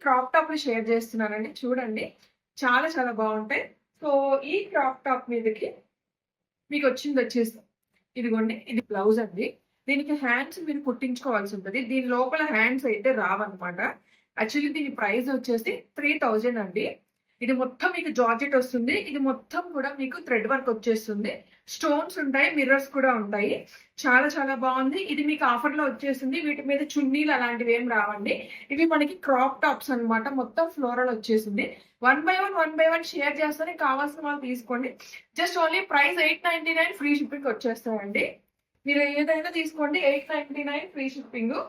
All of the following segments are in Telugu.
క్రాప్ టాప్‌లు షేర్ చేస్తున్నానండి. చూడండి. చాలా చాలా బావుంటాయి. సో, ఈ క్రాప్ టాప్ మీదకి మీకొచ్చిందొచ్చేసి ఇదిగోండి. ఇది బ్లౌజ్ అండి. దీనికి హ్యాండ్స్ మీరు కుట్టించుకోవాల్సుంటది. దీని లోపల హ్యాండ్స్ అయితే రావన్నమాట. యాక్చువల్లీ దీని ప్రైస్ వచ్చేసి 3000 అండి. ఇది మొత్తం మీకు జార్జెట్ వస్తుంది. ఇది మొత్తం కూడా మీకు థ్రెడ్ వర్క్ వచ్చేస్తుంది. స్టోన్స్ ఉంటాయి. మిర్రర్స్ కూడా ఉంటాయి. చాలా చాలా బావుంది. ఇది మీకు ఆఫర్‌లో వచ్చేసింది. వీటి మీద చున్నీలు అలాంటివేం రావండి. ఇవి మనకి క్రాప్ టాప్స్ అన్నమాట. మొత్తం ఫ్లోరల్ వచ్చేసింది. వన్ బై వన్ షేర్ చేస్తాను. కావాల్సిన వాళ్ళు తీసుకోండి. Just only price 899 free shipping వచ్చేస్తాయండి. మీరు ఏదైనా తీసుకోండి 899 ఫ్రీ షిప్పింగు.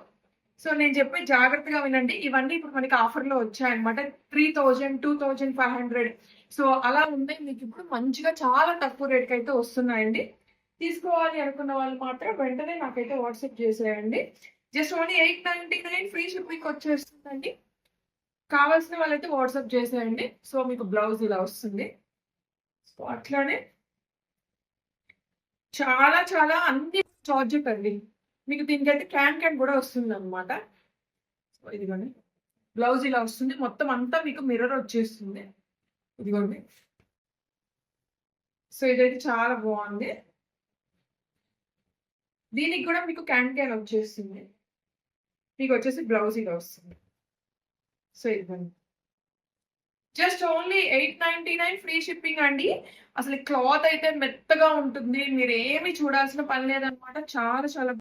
సో, నేను చెప్పేది జాగ్రత్తగా వినండి. ఇవన్నీ ఇప్పుడు మనకి ఆఫర్‌లో వచ్చాయన్నమాట. 3000, 2500 సో, అలా ఉన్నాయి. మీకిప్పుడు మంచిగా చాలా తక్కువ రేట్‌కైతే వస్తున్నాయండి. తీసుకోవాలి అనుకున్న వాళ్ళు మాత్రం వెంటనే నాకైతే వాట్సాప్ చేసేయండి. జస్ట్ ఓన్లీ 899 ఫ్రీ షిప్పింగ్ వచ్చేస్తుందండి. కావాల్సిన వాళ్ళైతే వాట్సాప్ చేసేయండి. సో, మీకు బ్లౌజ్ ఇలా వస్తుంది. సో, అట్లానే చాలా చాలా అన్ని జార్జెట్ అండి. మీకు దీనికైతే క్యాన్ కూడా వస్తుందన్నమాట. సో, ఇదిగోండి. బ్లౌజ్ ఇలా వస్తుంది. మొత్తం అంతా మీకు మిర్రర్ వచ్చేస్తుంది. ఇదిగోండి. సో, ఇదైతే చాలా బావుంది. దీనికి కూడా మీకు క్యాన్ వచ్చేస్తుంది. మీకొచ్చేసి బ్లౌజ్ ఇలా వస్తుంది. సో, ఇదిగోండి. జస్ట్ ఓన్లీ 899 ఫ్రీ షిప్పింగ్ అండి. అసలు క్లాత్ అయితే మెత్తగా ఉంటుంది. మీరేమి చూడాల్సిన పని లేదన్నమాట. చాలా చాలా